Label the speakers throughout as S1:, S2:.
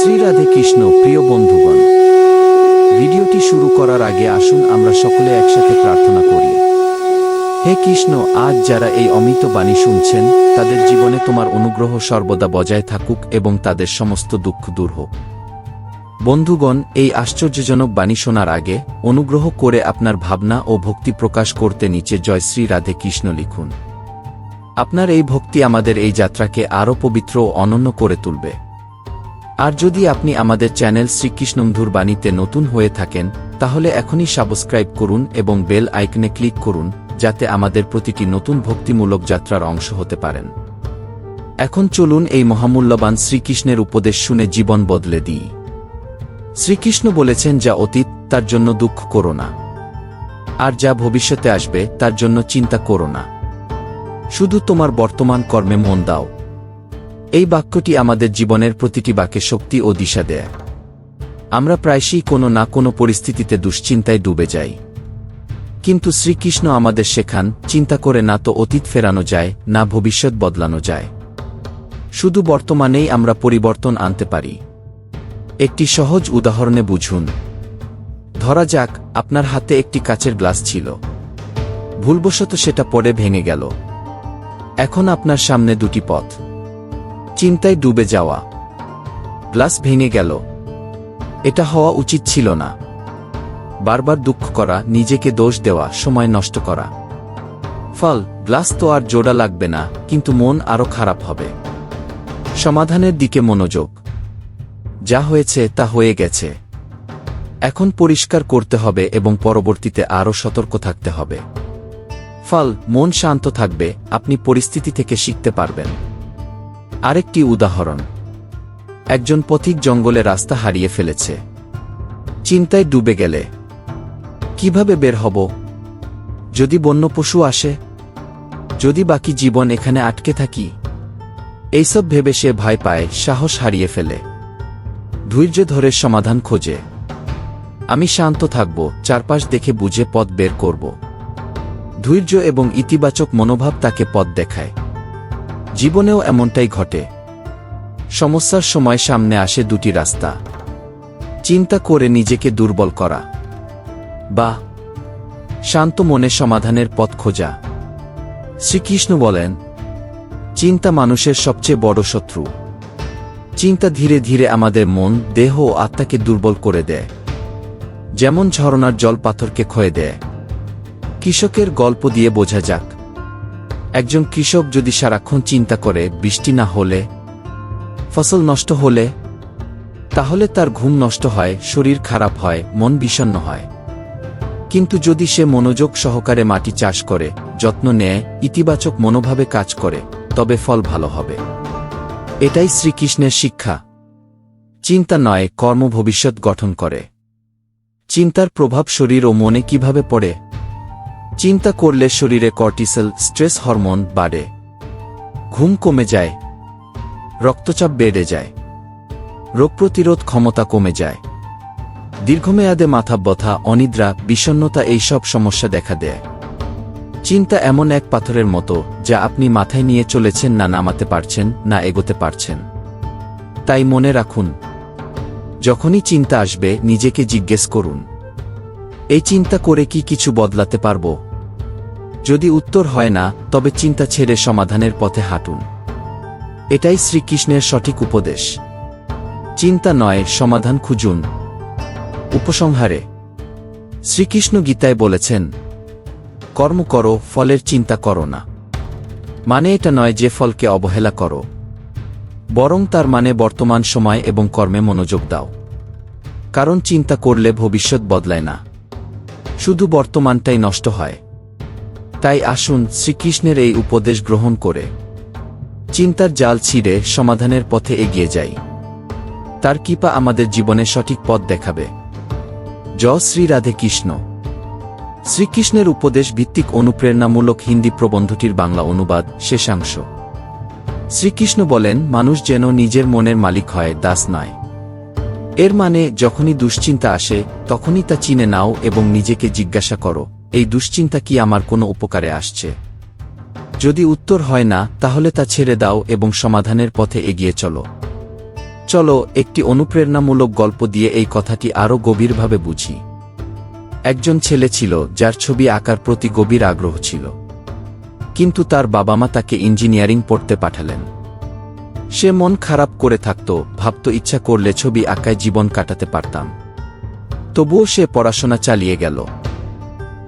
S1: শ্রী রাধে কৃষ্ণ। প্রিয় বন্ধুগণ, ভিডিওটি শুরু করার আগে আসুন আমরা সকলে একসাথে প্রার্থনা করি। হে কৃষ্ণ, আজ যারা এই অমৃত বাণী শুনছেন তাদের জীবনে তোমার অনুগ্রহ সর্বদা বজায় থাকুক এবং তাদের সমস্ত দুঃখ দূর হোক। বন্ধুগণ, এই আশ্চর্যজনক বাণী শোনার আগে অনুগ্রহ করে আপনার ভাবনা ও ভক্তি প্রকাশ করতে নিচে জয় শ্রী রাধে কৃষ্ণ লিখুন। আপনার এই ভক্তি আমাদের এই যাত্রাকে আরও পবিত্র ও অনন্য করে তুলবে। আর যদি আপনি আমাদের চ্যানেল শ্রীকৃষ্ণমধুর বাণীতে নতুন হয়ে থাকেন তাহলে এখনই সাবস্ক্রাইব করুন এবং বেল আইকনে ক্লিক করুন, যাতে আমাদের প্রতিটি নতুন ভক্তিমূলক যাত্রার অংশ হতে পারেন। এখন চলুন এই মহামূল্যবান শ্রীকৃষ্ণের উপদেশ শুনে জীবন বদলে দিই। শ্রীকৃষ্ণ বলেছেন, যা অতীত তার জন্য দুঃখ করো না, আর যা ভবিষ্যতে আসবে তার জন্য চিন্তা করো না, শুধু তোমার বর্তমান কর্মে মন দাও। এই বাক্যটি আমাদের জীবনের প্রতিটি বাক্যে শক্তি ও দিশা দেয়। আমরা প্রায়শই কোনো না কোনো পরিস্থিতিতে দুশ্চিন্তায় ডুবে যাই, কিন্তু শ্রীকৃষ্ণ আমাদের শেখান, চিন্তা করে না তো অতীত ফেরানো যায়, না ভবিষ্যৎ বদলানো যায়। শুধু বর্তমানেই আমরা পরিবর্তন আনতে পারি। একটি সহজ উদাহরণে বুঝুন। ধরা যাক, আপনার হাতে একটি কাচের গ্লাস ছিল, ভুলবশত সেটা পড়ে ভেঙে গেল। এখন আপনার সামনে দুটি পথ: চিন্তায় ডুবে যাওয়া, গ্লাস ভেঙে গেল, এটা হওয়া উচিত ছিল না, বারবার দুঃখ করা, নিজেকে দোষ দেওয়া, সময় নষ্ট করা। ফল, গ্লাস তো আর জোড়া লাগবে না, কিন্তু মন আরও খারাপ হবে। সমাধানের দিকে মনোযোগ। যা হয়েছে তা হয়ে গেছে, এখন পরিষ্কার করতে হবে এবং পরবর্তীতে আরও সতর্ক থাকতে হবে। ফল, মন শান্ত থাকবে, আপনি পরিস্থিতি থেকে শিখতে পারবেন। আরেকটি উদাহরণ। একজন পথিক জঙ্গলে রাস্তা হারিয়ে ফেলেছে। চিন্তায় ডুবে গেলে কিভাবে বের হব? যদি বন্য পশু আসে? যদি বাকি জীবন এখানে আটকে থাকি? এইসব ভেবে সে ভয় পায়, সাহস হারিয়ে ফেলে, ধৈর্য ধরে সমাধান খোঁজে। আমি শান্ত থাকব, চারপাশ দেখে বুঝে পথ বের করব। ধৈর্য এবং ইতিবাচক মনোভাব তাকে পথ দেখায়। জীবনেও এমনটাই ঘটে। সমস্যার সময় সামনে আসে দুটি রাস্তা: চিন্তা করে নিজেকে দুর্বল করা বা শান্ত মনে সমাধানের পথ খোঁজা। শ্রীকৃষ্ণ বলেন, চিন্তা মানুষের সবচেয়ে বড় শত্রু। চিন্তা ধীরে ধীরে আমাদের মন, দেহ ও আত্মাকে দুর্বল করে দেয়। যেমন ঝরনার জল পাথরকে ক্ষয়ে দেয়। কৃষকের গল্প দিয়ে বোঝা যাক। একজন কৃষক যদি সারাক্ষণ চিন্তা করে, বৃষ্টি না হলে, ফসল নষ্ট হলে, তাহলে তার ঘুম নষ্ট হয়, শরীর খারাপ হয়, মন বিষণ্ণ হয়। কিন্তু যদি সে মনোযোগ সহকারে মাটি চাষ করে, যত্ন নেয়, ইতিবাচক মনোভাবে কাজ করে, তবে ফল ভালো হবে। এটাই শ্রীকৃষ্ণের শিক্ষা। চিন্তা নয়, কর্ম ভবিষ্যৎ গঠন করে। চিন্তার প্রভাব শরীর ও মনে কিভাবে পড়ে? চিন্তা করলে শরীরে কর্টিসল, স্ট্রেস হরমোন বাড়ে, ঘুম কমে যায়, রক্তচাপ বেড়ে যায়, রোগ প্রতিরোধ ক্ষমতা কমে যায়, দীর্ঘমেয়াদে মাথা ব্যথা, অনিদ্রা, বিষণ্ণতা এইসব সমস্যা দেখা দেয়। চিন্তা এমন এক পাথরের মতো, যা আপনি মাথায় নিয়ে চলেছেন, না নামাতে পারছেন, না এগোতে পারছেন। তাই মনে রাখুন, যখনই চিন্তা আসবে নিজেকে জিজ্ঞেস করুন, এই চিন্তা করে কি কিছু বদলাতে পারব? যদি উত্তর হয় না, তবে চিন্তা ছেড়ে সমাধানের পথে হাঁটুন। এটাই শ্রীকৃষ্ণের সঠিক উপদেশ। চিন্তা নয়, সমাধান খুঁজুন। উপসংহারে, শ্রীকৃষ্ণ গীতায় বলেছেন, কর্ম করো, ফলের চিন্তা করো না। মানে এটা নয় যে ফলকে অবহেলা করো, বরং তার মানে বর্তমান সময় এবং কর্মে মনোযোগ দাও। কারণ চিন্তা করলে ভবিষ্যৎ বদলায় না, শুধু বর্তমানটাই নষ্ট হয়। তাই আসুন শ্রীকৃষ্ণের এই উপদেশ গ্রহণ করে চিন্তার জাল ছিঁড়ে সমাধানের পথে এগিয়ে যাই। তার কৃপা আমাদের জীবনে সঠিক পথ দেখাবে। জয় শ্রী রাধে কৃষ্ণ। শ্রীকৃষ্ণের উপদেশ ভিত্তিক অনুপ্রেরণামূলক হিন্দি প্রবন্ধটির বাংলা অনুবাদ, শেষাংশ। শ্রীকৃষ্ণ বলেন, মানুষ যেন নিজের মনের মালিক হয়, দাস নয়। এর মানে যখনই দুশ্চিন্তা আসে তখনই তা চিনে নাও এবং নিজেকে জিজ্ঞাসা করো, এই দুশ্চিন্তা কি আমার কোনো উপকারে আসছে? যদি উত্তর হয় না, তাহলে তা ছেড়ে দাও এবং সমাধানের পথে এগিয়ে চলো। চলো একটি অনুপ্রেরণামূলক গল্প দিয়ে এই কথাটি আরও গভীরভাবে বুঝি। একজন ছেলে ছিল যার ছবি আঁকার প্রতি গভীর আগ্রহ ছিল, কিন্তু তার বাবা মা তাকে ইঞ্জিনিয়ারিং পড়তে পাঠালেন। সে মন খারাপ করে থাকত, ভাবত ইচ্ছা করলে ছবি আঁকায় জীবন কাটাতে পারতাম। তবুও সে পড়াশোনা চালিয়ে গেল।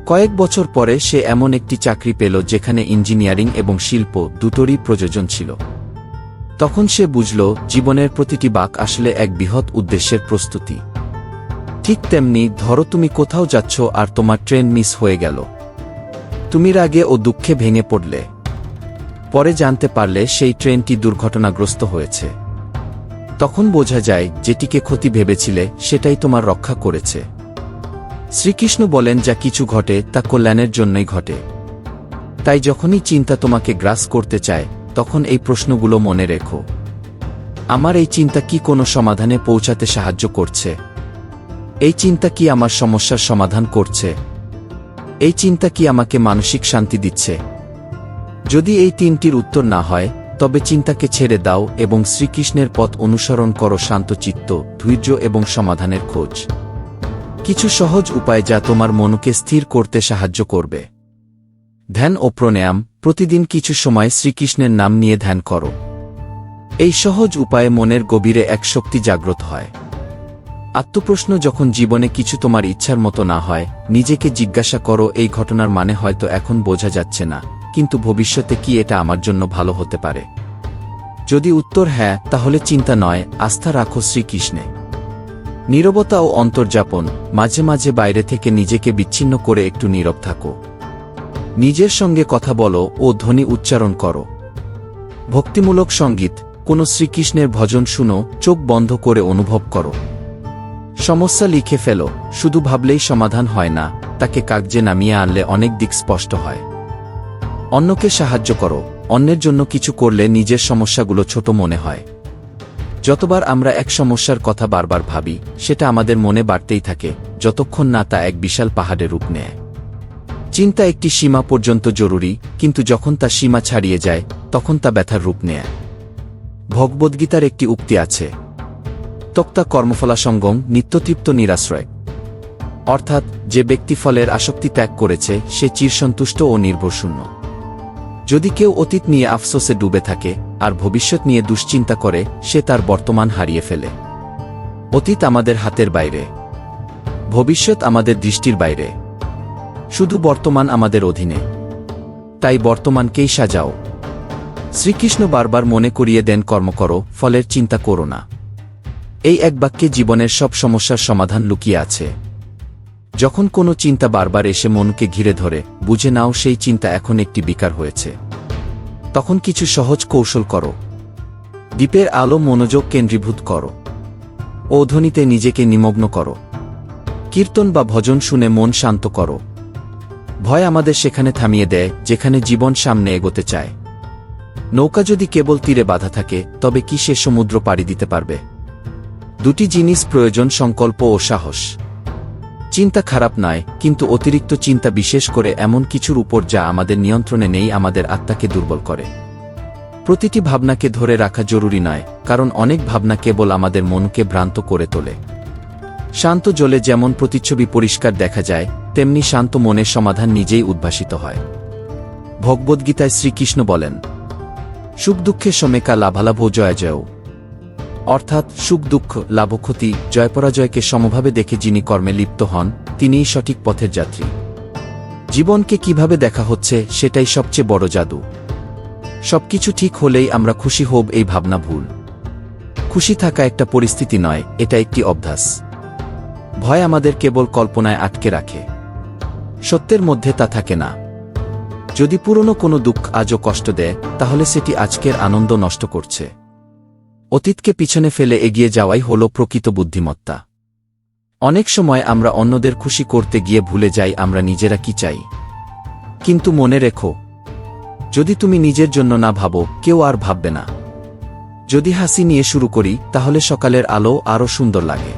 S1: কয়েক বছর পরে সে এমন একটি চাকরি পেল যেখানে ইঞ্জিনিয়ারিং এবং শিল্প দুটোরই প্রয়োজন ছিল। তখন সে বুঝল জীবনের প্রতিটি বাঁক আসলে এক বৃহৎ উদ্দেশ্যের প্রস্তুতি। ঠিক তেমনি ধরো তুমি কোথাও যাচ্ছ আর তোমার ট্রেন মিস হয়ে গেল। তুমি রাগে ও দুঃখে ভেঙে পড়লে। পরে জানতে পারলে সেই ট্রেনটি দুর্ঘটনাগ্রস্ত হয়েছে। তখন বোঝা যায় যেটিকে ক্ষতি ভেবেছিলে সেটাই তোমার রক্ষা করেছে। শ্রীকৃষ্ণ বলেন যা কিছু ঘটে তা কল্যাণের জন্যই ঘটে। তাই যখনই চিন্তা তোমাকে গ্রাস করতে চায় তখন এই প্রশ্নগুলো মনে রেখো। আমার এই চিন্তা কি কোনো সমাধানে পৌঁছাতে সাহায্য করছে? এই চিন্তা কি আমার সমস্যার সমাধান করছে? এই চিন্তা কি আমাকে মানসিক শান্তি দিচ্ছে? যদি এই তিনটির উত্তর না হয় তবে চিন্তাকে ছেড়ে দাও এবং শ্রীকৃষ্ণের পথ অনুসরণ করো, শান্তচিত্ত, ধৈর্য এবং সমাধানের খোঁজ। কিছু সহজ উপায় যা তোমার মনকে স্থির করতে সাহায্য করবে। ধ্যান ও প্রাণায়াম। প্রতিদিন কিছু সময় শ্রীকৃষ্ণের নাম নিয়ে ধ্যান করো। এই সহজ উপায়ে মনের গভীরে এক শক্তি জাগ্রত হয়। আত্মপ্রশ্ন। যখন জীবনে কিছু তোমার ইচ্ছার মতো না হয়, নিজেকে জিজ্ঞাসা করো, এই ঘটনার মানে হয়তো এখন বোঝা যাচ্ছে না, কিন্তু ভবিষ্যতে কি এটা আমার জন্য ভালো হতে পারে? যদি উত্তর হ্যাঁ, তাহলে চিন্তা নয়, আস্থা রাখো শ্রীকৃষ্ণে। নীরবতা ও অন্তর্যাপন। মাঝে মাঝে বাইরে থেকে নিজেকে বিচ্ছিন্ন করে একটু নীরব থাকো। নিজের সঙ্গে কথা বলো ও ধ্বনি উচ্চারণ করো। ভক্তিমূলক সঙ্গীত, কোনো শ্রীকৃষ্ণের ভজন শুনো, চোখ বন্ধ করে অনুভব করো। সমস্যা লিখে ফেলো। শুধু ভাবলেই সমাধান হয় না, তাকে কাগজে নামিয়ে আনলে অনেক দিক স্পষ্ট হয়। অন্যকে সাহায্য করো। অন্যের জন্য কিছু করলে নিজের সমস্যাগুলো ছোট মনে হয়। যতবার আমরা এক সমস্যার কথা বারবার ভাবি, সেটা আমাদের মনে বাড়তেই থাকে, যতক্ষণ না তা এক বিশাল পাহাড়ের রূপ নেয়। চিন্তা একটি সীমা পর্যন্ত জরুরি, কিন্তু যখন তা সীমা ছাড়িয়ে যায় তখন তা ব্যথার রূপ নেয়। ভগবদ্গীতার একটি উক্তি আছে, তক্তা কর্মফলাসঙ্গম নিত্যতৃপ্ত নিরাশ্রয়। অর্থাৎ যে ব্যক্তি ফলের আসক্তি ত্যাগ করেছে সে চিরসন্তুষ্ট ও নির্ভরশূন্য। যদি কেউ অতীত নিয়ে আফসোসে ডুবে থাকে আর ভবিষ্যৎ নিয়ে দুশ্চিন্তা করে, সে তার বর্তমান হারিয়ে ফেলে। অতীত আমাদের হাতের বাইরে, ভবিষ্যৎ আমাদের দৃষ্টির বাইরে, শুধু বর্তমান আমাদের অধীনে। তাই বর্তমানকেই সাজাও। শ্রীকৃষ্ণ বারবার মনে করিয়ে দেন, কর্ম করো, ফলের চিন্তা করো না। এই এক বাক্যে জীবনের সব সমস্যার সমাধান লুকিয়ে আছে। যখন কোনো চিন্তা বারবার এসে মনকে ঘিরে ধরে, বুঝে নাও সেই চিন্তা এখন একটি বিকার হয়েছে। তখন কিছু সহজ কৌশল করো। দ্বীপের আলো মনোযোগ কেন্দ্রীভূত করো। ও ধ্বনিতে নিজেকে নিমগ্ন করো। কীর্তন বা ভজন শুনে মন শান্ত করো। ভয় আমাদের সেখানে থামিয়ে দেয় যেখানে জীবন সামনে এগোতে চায়। নৌকা যদি কেবল তীরে বাধা থাকে তবে কি সে সমুদ্র পাড়ি দিতে পারবে? দুটি জিনিস প্রয়োজন, সংকল্প ও সাহস। চিন্তা খারাপ নয়, কিন্তু অতিরিক্ত চিন্তা, বিশেষ করে এমন কিছুর উপর যা আমাদের নিয়ন্ত্রণে নেই, আমাদের আত্মাকে দুর্বল করে। প্রতিটি ভাবনাকে ধরে রাখা জরুরি নয়, কারণ অনেক ভাবনা কেবল আমাদের মনকে ভ্রান্ত করে তোলে। শান্ত জলে যেমন প্রতিচ্ছবি পরিষ্কার দেখা যায়, তেমনি শান্ত মনের সমাধান নিজেই উদ্ভাসিত হয়। ভগবদ্গীতায় শ্রীকৃষ্ণ বলেন, সুখ দুঃখে সমেকা লাভালাভ জয়াজয়। অর্থাৎ সুখ দুঃখ, লাভক্ষতি, জয়পরাজয়কে সমভাবে দেখে যিনি কর্মে লিপ্ত হন তিনিই সঠিক পথের যাত্রী। জীবনকে কিভাবে দেখা হচ্ছে সেটাই সবচেয়ে বড় জাদু। সবকিছু ঠিক হলেই আমরা খুশি হব, এই ভাবনা ভুল। খুশি থাকা একটা পরিস্থিতি নয়, এটা একটি অভ্যাস। ভয় আমাদের কেবল কল্পনায় আটকে রাখে, সত্যের মধ্যে তা থাকে না। যদি পুরনো কোনো দুঃখ আজও কষ্ট দেয়, তাহলে সেটি আজকের আনন্দ নষ্ট করছে। অতীতকে পিছনে ফেলে এগিয়ে যাওয়াই হল প্রকৃত বুদ্ধিমত্তা। অনেক সময় আমরা অন্যদের খুশি করতে গিয়ে ভুলে যাই আমরা নিজেরা কি চাই। কিন্তু মনে রেখো, যদি তুমি নিজের জন্য না ভাবো, কেউ আর ভাববে না। যদি হাসি নিয়ে শুরু করি, তাহলে সকালের আলো আরও সুন্দর লাগে।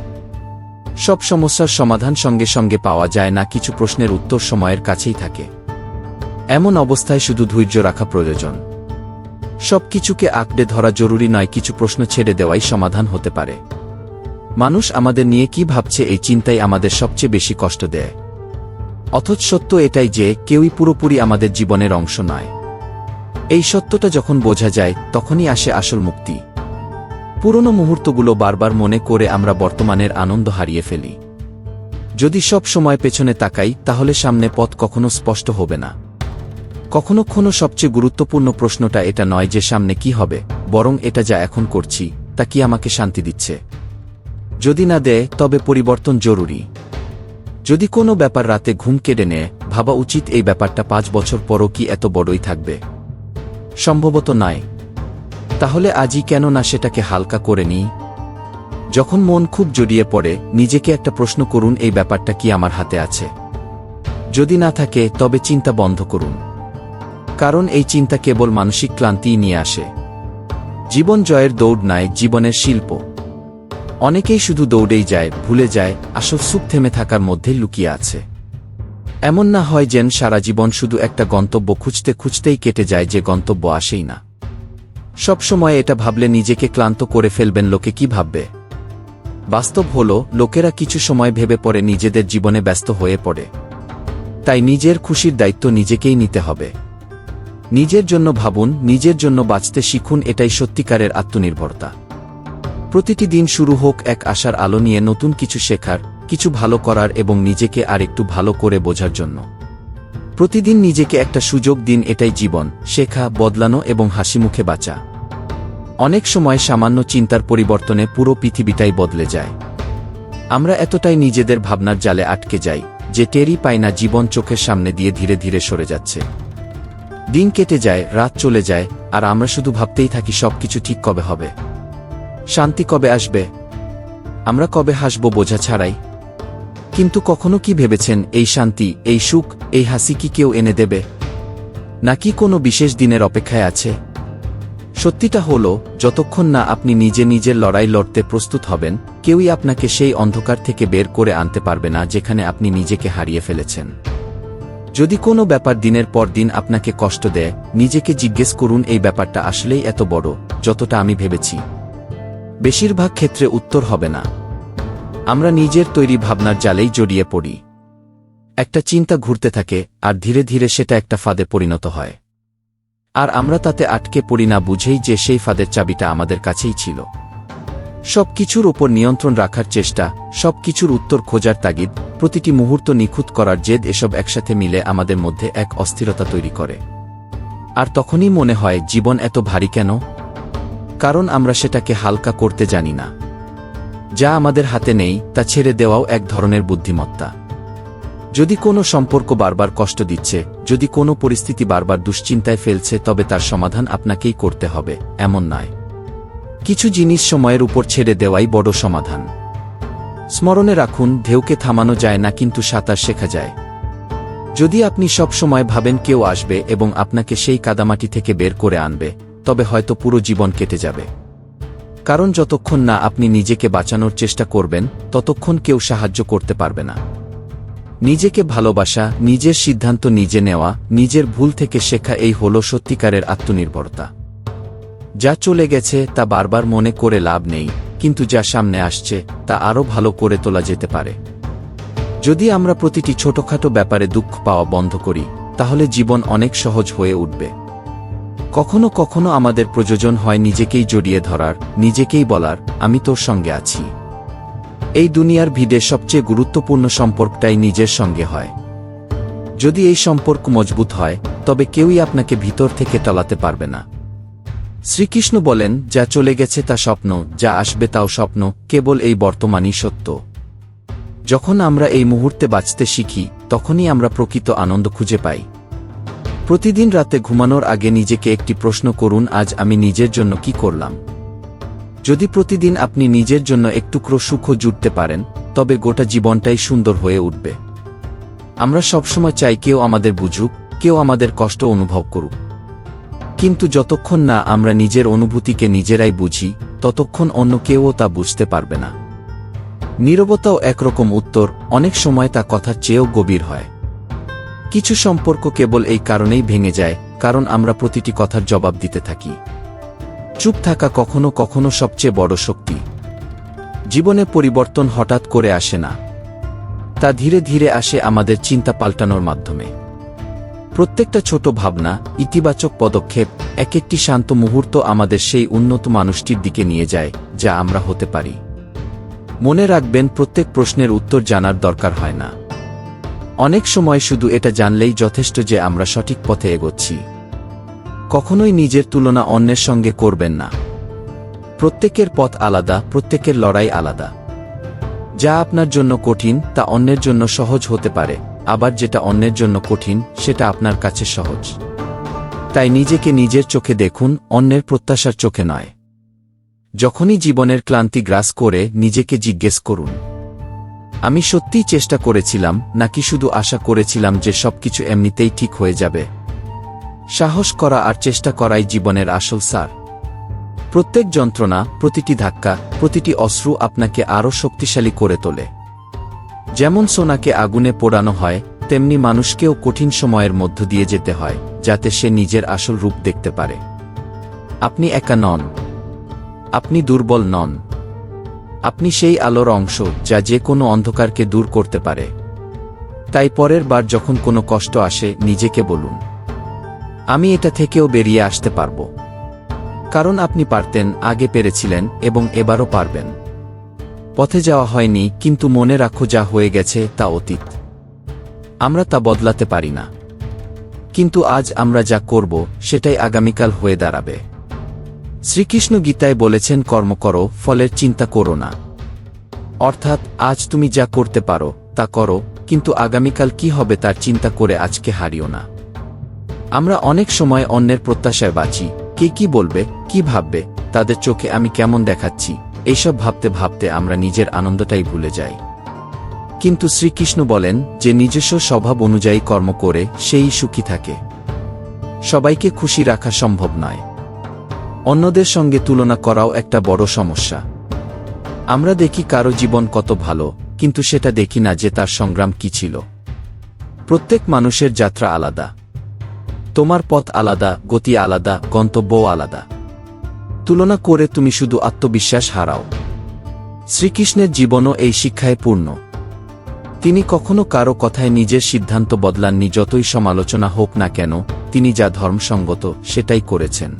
S1: সব সমস্যার সমাধান সঙ্গে সঙ্গে পাওয়া যায় না, কিছু প্রশ্নের উত্তর সময়ের কাছেই থাকে। এমন অবস্থায় শুধু ধৈর্য রাখা প্রয়োজন। সব কিছুকে আঁকড়ে ধরা জরুরি নয়, কিছু প্রশ্ন ছেড়ে দেওয়াই সমাধান হতে পারে। মানুষ আমাদের নিয়ে কি ভাবছে, এই চিন্তাই আমাদের সবচেয়ে বেশি কষ্ট দেয়। অথচ সত্য এটাই যে কেউই পুরোপুরি আমাদের জীবনের অংশ নয়। এই সত্যটা যখন বোঝা যায় তখনই আসে আসল মুক্তি। পুরনো মুহূর্তগুলো বারবার মনে করে আমরা বর্তমানের আনন্দ হারিয়ে ফেলি। যদি সব সময় পেছনে তাকাই তাহলে সামনে পথ কখনো স্পষ্ট হবে না। কখনো সবচেয়ে গুরুত্বপূর্ণ প্রশ্নটা এটা নয় যে সামনে কি হবে, বরং এটা যা এখন করছি তা কি আমাকে শান্তি দিচ্ছে। যদি না দেয় তবে পরিবর্তন জরুরি। যদি কোনো ব্যাপার রাতে ঘুম কেড়ে নেয়, ভাবা উচিত এই ব্যাপারটা 5 বছর পরও কি এত বড়ই থাকবে। সম্ভবত নয়। তাহলে আজই কেন না সেটাকে হালকা করে নিই। যখন মন খুব জড়িয়ে পড়ে নিজেকে একটা প্রশ্ন করুন, এই ব্যাপারটা কি আমার হাতে আছে। যদি না থাকে তবে চিন্তা বন্ধ করুন, কারণ এই চিন্তা কেবল মানসিক ক্লান্তিই নিয়ে আসে। জীবন জয়ের দৌড় নয়, জীবনের শিল্প। অনেকেই শুধু দৌড়েই যায়, ভুলে যায় আসল সুখ থেমে থাকার মধ্যে লুকিয়ে আছে। এমন না হয় যেন সারা জীবন শুধু একটা গন্তব্য খুঁজতে খুঁজতেই কেটে যায়, যে গন্তব্য আসেই না। সব সময় এটা ভাবলে নিজেকে ক্লান্ত করে ফেলবেন, লোকে কি ভাববে। বাস্তব হল লোকেরা কিছু সময় ভেবে পরে নিজেদের জীবনে ব্যস্ত হয়ে পড়ে। তাই নিজের খুশির দায়িত্ব নিজেকেই নিতে হবে। নিজের জন্য ভাবুন, নিজের জন্য বাঁচতে শিখুন, এটাই সত্যিকারের আত্মনির্ভরতা। প্রতিটি দিন শুরু হোক এক আশার আলো নিয়ে, নতুন কিছু শেখার, কিছু ভালো করার এবং নিজেকে আর একটু ভালো করে বোঝার জন্য। প্রতিদিন নিজেকে একটা সুযোগ দিন, এটাই জীবন, শেখা, বদলানো এবং হাসিমুখে বাঁচা। অনেক সময় সামান্য চিন্তার পরিবর্তনে পুরো পৃথিবীটাই বদলে যায়। আমরা এতটাই নিজেদের ভাবনার জালে আটকে যাই যে টেরই পাই না জীবন চোখের সামনে দিয়ে ধীরে ধীরে সরে যাচ্ছে। দিন কেটে যায়, রাত চলে যায়, আর আমরা শুধু ভাবতেই থাকি সবকিছু ঠিক কবে হবে, শান্তি কবে আসবে, আমরা কবে হাসব বোঝা ছাড়াই। কিন্তু কখনো কি ভেবেছেন এই শান্তি, এই সুখ, এই হাসি কি কেউ এনে দেবে, নাকি কোনো বিশেষ দিনের অপেক্ষায় আছে? সত্যিটা হলো, যতক্ষণ না আপনি নিজের লড়াই লড়তে প্রস্তুত হবেন, কেউই আপনাকে সেই অন্ধকার থেকে বের করে আনতে পারবে না যেখানে আপনি নিজেকে হারিয়ে ফেলেছেন। যদি কোনো ব্যাপার দিনের পর দিন আপনাকে কষ্ট দেয়, নিজেকে জিজ্ঞেস করুন, এই ব্যাপারটা আসলেই এত বড় যতটা আমি ভেবেছি? বেশিরভাগ ক্ষেত্রে উত্তর হবে না। আমরা নিজের তৈরি ভাবনার জালেই জড়িয়ে পড়ি। একটা চিন্তা ঘুরতে থাকে আর ধীরে ধীরে সেটা একটা ফাঁদে পরিণত হয়। আর আমরা তাতে আটকে পড়ি না, বুঝেই যে সেই ফাঁদের চাবিটা আমাদের কাছেই ছিল। সব কিছুর ওপর নিয়ন্ত্রণ রাখার চেষ্টা, সব কিছুর উত্তর খোঁজার তাগিদ, প্রতিটি মুহূর্ত নিখুঁত করার জেদ, এসব একসাথে মিলে আমাদের মধ্যে এক অস্থিরতা তৈরি করে। আর তখনই মনে হয় জীবন এত ভারী কেন? কারণ আমরা সেটাকে হালকা করতে জানি না। যা আমাদের হাতে নেই তা ছেড়ে দেওয়াও এক ধরনের বুদ্ধিমত্তা। যদি কোনো সম্পর্ক বারবার কষ্ট দিচ্ছে, যদি কোনো পরিস্থিতি বারবার দুশ্চিন্তায় ফেলছে, তবে তার সমাধান আপনাকেই করতে হবে, এমন নয়। কিছু জিনিস সময়ের উপর ছেড়ে দেওয়াই বড় সমাধান। স্মরণে রাখুন, ঢেউকে থামানো যায় না, কিন্তু সাঁতার শেখা যায়। যদি আপনি সব সময় ভাবেন কেউ আসবে এবং আপনাকে সেই কাদামাটি থেকে বের করে আনবে, তবে হয়তো পুরো জীবন কেটে যাবে। কারণ যতক্ষণ না আপনি নিজেকে বাঁচানোর চেষ্টা করবেন, ততক্ষণ কেউ সাহায্য করতে পারবে না। নিজেকে ভালোবাসা, নিজের সিদ্ধান্ত নিজে নেওয়া, নিজের ভুল থেকে শেখা, এই হলো সত্যিকারের আত্মনির্ভরতা। যা চলে গেছে তা বারবার মনে করে লাভ নেই, কিন্তু যা সামনে আসছে তা আরও ভালো করে তোলা যেতে পারে। যদি আমরা প্রতিটি ছোটখাটো ব্যাপারে দুঃখ পাওয়া বন্ধ করি, তাহলে জীবন অনেক সহজ হয়ে উঠবে। কখনো কখনো আমাদের প্রয়োজন হয় নিজেকেই জড়িয়ে ধরার, নিজেকেই বলার, আমি তোর সঙ্গে আছি। এই দুনিয়ার ভিড়ে সবচেয়ে গুরুত্বপূর্ণ সম্পর্কটাই নিজের সঙ্গে হয়। যদি এই সম্পর্ক মজবুত হয়, তবে কেউই আপনাকে ভিতর থেকে টলাতে পারবে না। শ্রীকৃষ্ণ বলেন, যা চলে গেছে তা স্বপ্ন, যা আসবে তাও স্বপ্ন, কেবল এই বর্তমানই সত্য। যখন আমরা এই মুহূর্তে বাঁচতে শিখি, তখনই আমরা প্রকৃত আনন্দ খুঁজে পাই। প্রতিদিন রাতে ঘুমানোর আগে নিজেকে একটি প্রশ্ন করুন, আজ আমি নিজের জন্য কি করলাম? যদি প্রতিদিন আপনি নিজের জন্য একটুকরো সুখও জুটতে পারেন, তবে গোটা জীবনটাই সুন্দর হয়ে উঠবে। আমরা সবসময় চাই কেউ আমাদের বুঝুক, কেউ আমাদের কষ্ট অনুভব করুক। কিন্তু যতক্ষণ না আমরা নিজের অনুভূতিকে নিজেরাই বুঝি, ততক্ষণ অন্য কেউও তা বুঝতে পারবে না। নীরবতাও একরকম উত্তর, অনেক সময় তা কথার চেয়েও গভীর হয়। কিছু সম্পর্ক কেবল এই কারণেই ভেঙে যায়, কারণ আমরা প্রতিটি কথার জবাব দিতে থাকি। চুপ থাকা কখনো কখনো সবচেয়ে বড় শক্তি। জীবনে পরিবর্তন হঠাৎ করে আসে না, তা ধীরে ধীরে আসে আমাদের চিন্তা পাল্টানোর মাধ্যমে। প্রত্যেকটা ছোট ভাবনা, ইতিবাচক পদক্ষেপ, এক একটি শান্ত মুহূর্ত আমাদের সেই উন্নত মানুষটির দিকে নিয়ে যায় যা আমরা হতে পারি। মনে রাখবেন, প্রত্যেক প্রশ্নের উত্তর জানার দরকার হয় না। অনেক সময় শুধু এটা জানলেই যথেষ্ট যে আমরা সঠিক পথে এগোচ্ছি। কখনোই নিজের তুলনা অন্যের সঙ্গে করবেন না। প্রত্যেকের পথ আলাদা, প্রত্যেকের লড়াই আলাদা। যা আপনার জন্য কঠিন তা অন্যের জন্য সহজ হতে পারে, আবার যেটা অন্যের জন্য কঠিন সেটা আপনার কাছে সহজ। তাই নিজেকে নিজের চোখে দেখুন, অন্যের প্রত্যাশার চোখে নয়। যখনই জীবনের ক্লান্তি গ্রাস করে নিজেকে জিজ্ঞেস করুন, আমি সত্যিই চেষ্টা করেছিলাম নাকি শুধু আশা করেছিলাম যে সবকিছু এমনিতেই ঠিক হয়ে যাবে? সাহস করা আর চেষ্টা করাই জীবনের আসল সার। প্রত্যেক যন্ত্রণা, প্রতিটি ধাক্কা, প্রতিটি অশ্রু আপনাকে আরও শক্তিশালী করে তোলে। যেমন সোনাকে আগুনে পোড়ানো হয়, তেমনি মানুষকেও কঠিন সময়ের মধ্য দিয়ে যেতে হয় যাতে সে নিজের আসল রূপ দেখতে পারে। আপনি একা নন, আপনি দুর্বল নন। আপনি সেই আলোর অংশ যা যে কোনো অন্ধকারকে দূর করতে পারে। তাই পরের বার যখন কোনো কষ্ট আসে, নিজেকে বলুন, আমি এটা থেকেও বেরিয়ে আসতে পারব। কারণ আপনি পারতেন, আগে পেরেছিলেন এবং এবারও পারবেন। পথে যাওয়া হয়নি, কিন্তু মনে রাখো যা হয়ে গেছে তা অতীত। আমরা তা বদলাতে পারি না, কিন্তু আজ আমরা যা করব সেটাই আগামীকাল হয়ে দাঁড়াবে। শ্রীকৃষ্ণ গীতায় বলেছেন, কর্ম করো, ফলের চিন্তা করো না। অর্থাৎ আজ তুমি যা করতে পারো তা করো, কিন্তু আগামীকাল কি হবে তার চিন্তা করে আজকে হারিও না। আমরা অনেক সময় অন্যের প্রত্যাশায় বাঁচি। কে কি বলবে, কি ভাববে, তাদের চোখে আমি কেমন দেখাচ্ছি, এইসব ভাবতে ভাবতে আমরা নিজের আনন্দটাই ভুলে যাই। কিন্তু শ্রীকৃষ্ণ বলেন যে নিজস্ব স্বভাব অনুযায়ী কর্ম করে সেই সুখী থাকে। সবাইকে খুশি রাখা সম্ভব নয়। অন্যদের সঙ্গে তুলনা করাও একটা বড় সমস্যা। আমরা দেখি কারো জীবন কত ভালো, কিন্তু সেটা দেখি না যে তার সংগ্রাম কি ছিল। প্রত্যেক মানুষের যাত্রা আলাদা। তোমার পথ আলাদা, গতি আলাদা, গন্তব্যও আলাদা। তুলনা করে তুমি শুধু আত্মবিশ্বাস হারাও। শ্রীকৃষ্ণের জীবনও এই শিক্ষায় পূর্ণ। তিনি কখনো কারো কথায় নিজের সিদ্ধান্ত বদলাননি, যতই সমালোচনা হোক না কেন। তিনি যা ধর্মসঙ্গত সেটাই করেছেন।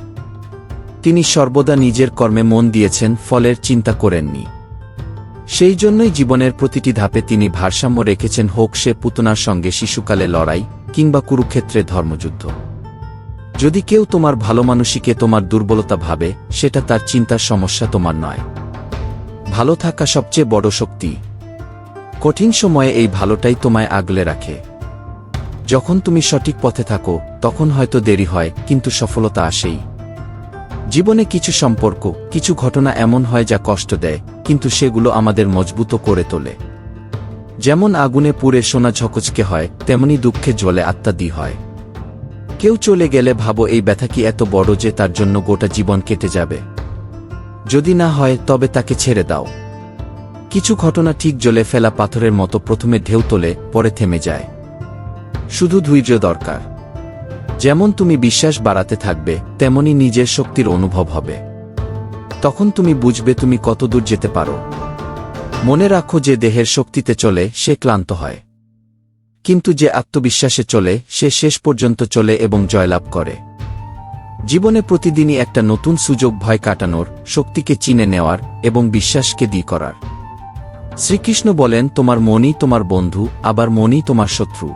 S1: তিনি সর্বদা নিজের কর্মে মন দিয়েছেন, ফলের চিন্তা করেননি। সেই জন্যই জীবনের প্রতিটি ধাপে তিনি ভারসাম্য রেখেছেন, হোক সে পুতনার সঙ্গে শিশুকালে লড়াই কিংবা কুরুক্ষেত্রে ধর্মযুদ্ধ। যদি কেউ তোমার ভালোমানুষিকে তোমার দুর্বলতা ভাবে, সেটা তার চিন্তার সমস্যা, তোমার নয়। ভালো থাকা সবচেয়ে বড় শক্তি। কঠিন সময়ে এই ভালোটাই তোমায় আগলে রাখে। যখন তুমি সঠিক পথে থাকো তখন হয়তো দেরি হয়, কিন্তু সফলতা আসেই। জীবনে কিছু সম্পর্ক, কিছু ঘটনা এমন হয় যা কষ্ট দেয়, কিন্তু সেগুলো আমাদের মজবুত করে তোলে। যেমন আগুনে পুড়ে সোনা ঝকঝকে হয়, তেমনি দুঃখে জ্বলে আত্মাদি হয়। কেউ চলে গেলে ভাবো, এই ব্যথা কি এত বড় যে তার জন্য গোটা জীবন কেটে যাবে? যদি না হয় তবে তাকে ছেড়ে দাও। কিছু ঘটনা ঠিক জ্বলে ফেলা পাথরের মতো, প্রথমে ঢেউ তোলে, পরে থেমে যায়। শুধু ধৈর্য দরকার। যেমন তুমি বিশ্বাস বাড়াতে থাকবে, তেমনি নিজের শক্তির অনুভব হবে। তখন তুমি বুঝবে তুমি কতদূর যেতে পারো। মনে রাখো, যে দেহের শক্তিতে চলে সে ক্লান্ত হয়, কিন্তু যে আত্মবিশ্বাসে চলে সে শেষ পর্যন্ত চলে এবং জয়লাভ করে। জীবনে প্রতিদিনই একটা নতুন সুযোগ, ভয় কাটানোর, শক্তিকে চিনে নেওয়ার এবং বিশ্বাসকে দি করার। শ্রীকৃষ্ণ বলেন, তোমার মনই তোমার বন্ধু, আবার মনই তোমার শত্রু।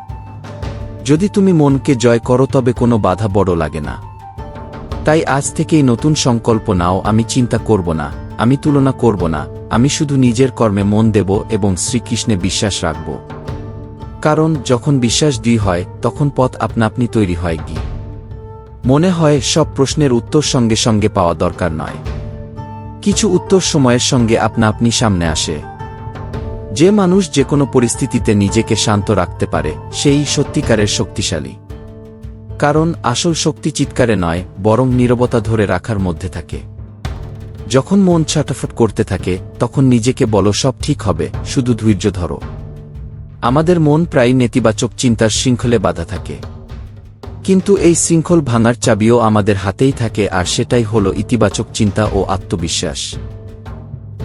S1: যদি তুমি মনকে জয় করো তবে কোনো বাধা বড় লাগে না। তাই আজ থেকেই নতুন সংকল্প নাও, আমি চিন্তা করব না, আমি তুলনা করব না, আমি শুধু নিজের কর্মে মন দেব এবং শ্রীকৃষ্ণে বিশ্বাস রাখব। কারণ যখন বিশ্বাস দৃঢ় হয় তখন পথ আপনা আপনি তৈরি হয়। কি মনে হয় সব প্রশ্নের উত্তর সঙ্গে সঙ্গে পাওয়া দরকার নয়। কিছু উত্তর সময়ের সঙ্গে আপনা আপনি সামনে আসে। যে মানুষ যে কোনো পরিস্থিতিতে নিজেকে শান্ত রাখতে পারে সেই সত্যিকারের শক্তিশালী। কারণ আসল শক্তি চিৎকারে নয়, বরং নীরবতা ধরে রাখার মধ্যে থাকে। যখন মন ছটফট করতে থাকে তখন নিজেকে বলো, সব ঠিক হবে, শুধু ধৈর্য ধরো। আমাদের মন প্রায় নেতিবাচক চিন্তার শৃঙ্খলে বাঁধা থাকে। কিন্তু এই শৃঙ্খল ভাঙার চাবিও আমাদের হাতেই থাকে, আর সেটাই হলো ইতিবাচক চিন্তা ও আত্মবিশ্বাস।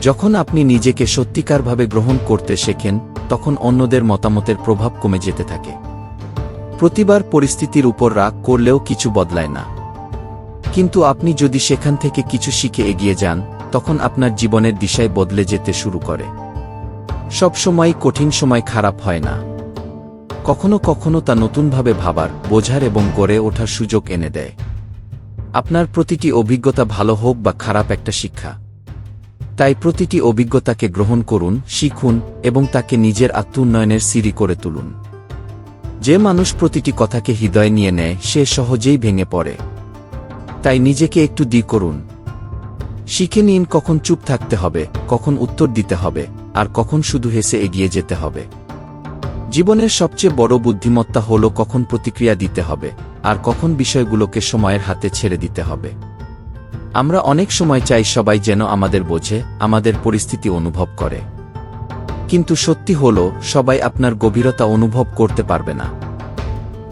S1: যখন আপনি নিজেকে সত্যিকারভাবে গ্রহণ করতে শেখেন, তখন অন্যদের মতামতের প্রভাব কমে যেতে থাকে। প্রতিবার পরিস্থিতির উপর রাগ করলেও কিছু বদলায় না, কিন্তু আপনি যদি সেখান থেকে কিছু শিখে এগিয়ে যান, তখন আপনার জীবনের দিশায় বদলে যেতে শুরু করে। সব সময় কঠিন সময় খারাপ হয় না, কখনো কখনো তা নতুনভাবে ভাবার, বোঝার এবং গড়ে ওঠার সুযোগ এনে দেয়। আপনার প্রতিটি অভিজ্ঞতা ভালো হোক বা খারাপ একটা শিক্ষা। তাই প্রতিটি অভিজ্ঞতাকে গ্রহণ করুন, শিখুন এবং তাকে নিজের আত্মোন্নয়নের সিঁড়ি করে তুলুন। যে মানুষ প্রতিটি কথাকে হৃদয়ে নিয়ে নেয়, সে সহজেই ভেঙে পড়ে। তাই নিজেকে একটু করুন। শিখে নিন কখন চুপ থাকতে হবে, কখন উত্তর দিতে হবে, আর কখন শুধু হেসে এগিয়ে যেতে হবে। জীবনের সবচেয়ে বড় বুদ্ধিমত্তা হলো কখন প্রতিক্রিয়া দিতে হবে, আর কখন বিষয়গুলোকে সময়ের হাতে ছেড়ে দিতে হবে। আমরা অনেক সময় চাই সবাই যেন আমাদের বোঝে, আমাদের পরিস্থিতি অনুভব করে। কিন্তু সত্যি হলো, সবাই আপনার গভীরতা অনুভব করতে পারবে না।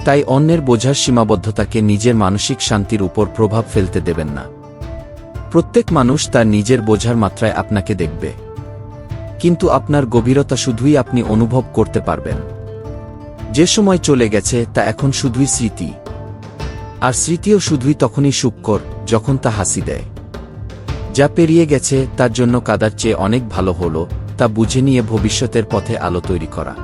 S1: তাই অন্যের বোঝার সীমাবদ্ধতাকে নিজের মানসিক শান্তির উপর প্রভাব ফেলতে দেবেন না। প্রত্যেক মানুষ তার নিজের বোঝার মাত্রায় আপনাকে দেখবে, কিন্তু আপনার গভীরতা শুধুই আপনি অনুভব করতে পারবেন। যে সময় চলে গেছে তা এখন শুধুই স্মৃতি, আর স্মৃতিও শুধুই তখনই সুখকর যখন তা হাসি দেয়। যা পেরিয়ে গেছে তার জন্য কাদার চেয়ে অনেক ভালো হলো তা বুঝে নিয়ে ভবিষ্যতের পথে আলো তৈরি করা।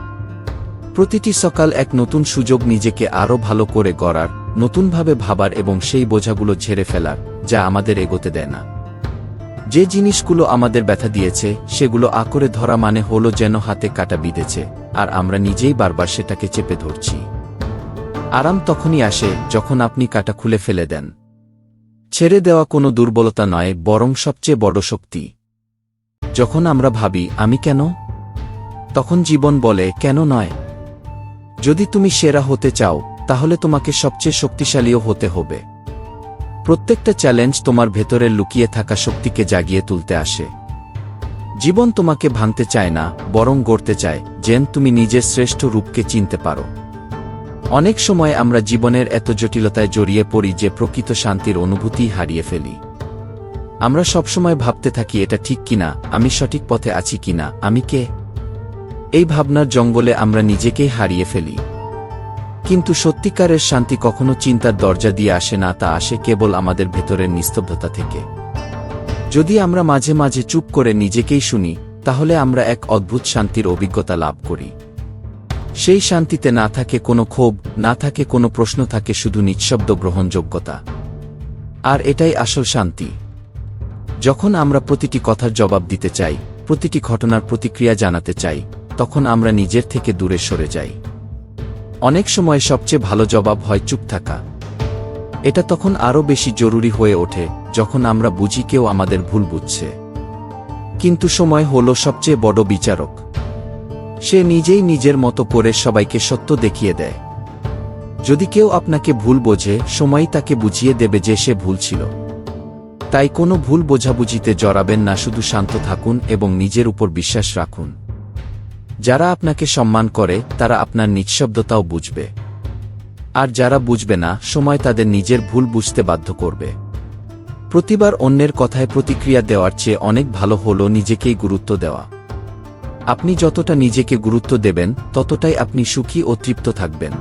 S1: প্রতিটি সকাল এক নতুন সুযোগ নিজেকে আরও ভালো করে গড়ার, নতুনভাবে ভাবার এবং সেই বোঝাগুলো ঝেড়ে ফেলার যা আমাদের এগোতে দেয় না। যে জিনিসগুলো আমাদের ব্যথা দিয়েছে সেগুলো আঁকড়ে ধরা মানে হলো যেন হাতে কাটা বিঁধেছে, আর আমরা নিজেই বারবার সেটাকে চেপে ধরছি। আরাম তখনই আসে যখন আপনি কাটা খুলে ফেলে দেন। ছেড়ে দেওয়া কোনো দুর্বলতা নয়, বরং সবচেয়ে বড় শক্তি। যখন আমরা ভাবি আমি কেন, তখন জীবন বলে কেন নয়। যদি তুমি সেরা হতে চাও, তাহলে তোমাকে সবচেয়ে শক্তিশালীও হতে হবে। প্রত্যেকটা চ্যালেঞ্জ তোমার ভেতরের লুকিয়ে থাকা শক্তিকে জাগিয়ে তুলতে আসে। জীবন তোমাকে ভাঙতে চায় না, বরং গড়তে চায়, যেন তুমি নিজের শ্রেষ্ঠ রূপকে চিনতে পারো। অনেক সময় আমরা জীবনের এত জটিলতায় জড়িয়ে পড়ি যে প্রকৃত শান্তির অনুভূতি হারিয়ে ফেলি। আমরা সবসময় ভাবতে থাকি এটা ঠিক কিনা, আমি সঠিক পথে আছি কিনা, আমি কে। এই ভাবনার জঙ্গলে আমরা নিজেকেই হারিয়ে ফেলি। কিন্তু সত্যিকারের শান্তি কখনো চিন্তার দরজা দিয়ে আসে না, তা আসে কেবল আমাদের ভেতরের নিস্তব্ধতা থেকে। যদি আমরা মাঝে মাঝে চুপ করে নিজেকেই শুনি, তাহলে আমরা এক অদ্ভুত শান্তির অভিজ্ঞতা লাভ করি। সেই শান্তিতে না থাকে কোনো ক্ষোভ, না থাকে কোনো প্রশ্ন, থাকে শুধু নিঃশব্দ গ্রহণযোগ্যতা। আর এটাই আসল শান্তি। যখন আমরা প্রতিটি কথার জবাব দিতে চাই, প্রতিটি ঘটনার প্রতিক্রিয়া জানাতে চাই, তখন আমরা নিজের থেকে দূরে সরে যাই। অনেক সময় সবচেয়ে ভালো জবাব হয় চুপ থাকা। এটা তখন আরও বেশি জরুরি হয়ে ওঠে যখন আমরা বুঝি কেউ আমাদের ভুল বুঝছে। কিন্তু সময় হলো সবচেয়ে বড় বিচারক। সে নিজেই নিজের মতো করে সবাইকে সত্য দেখিয়ে দেয়। যদি কেউ আপনাকে ভুল বোঝে, সময়ই তাকে বুঝিয়ে দেবে যে সে ভুল ছিল। তাই কোনো ভুল বোঝাবুঝিতে জড়াবেন না, শুধু শান্ত থাকুন এবং নিজের উপর বিশ্বাস রাখুন। যারা আপনাকে সম্মান করে তারা আপনার নিঃশব্দতাও বুঝবে, আর যারা বুঝবে না, সময় তাদের নিজের ভুল বুঝতে বাধ্য করবে। প্রতিবার অন্যের কথায় প্রতিক্রিয়া দেওয়ার চেয়ে অনেক ভালো হলো নিজেকেই গুরুত্ব দেওয়া। আপনি যতটা নিজেকে গুরুত্ব দেবেন, ততটাই আপনি সুখী ও তৃপ্ত থাকবেন।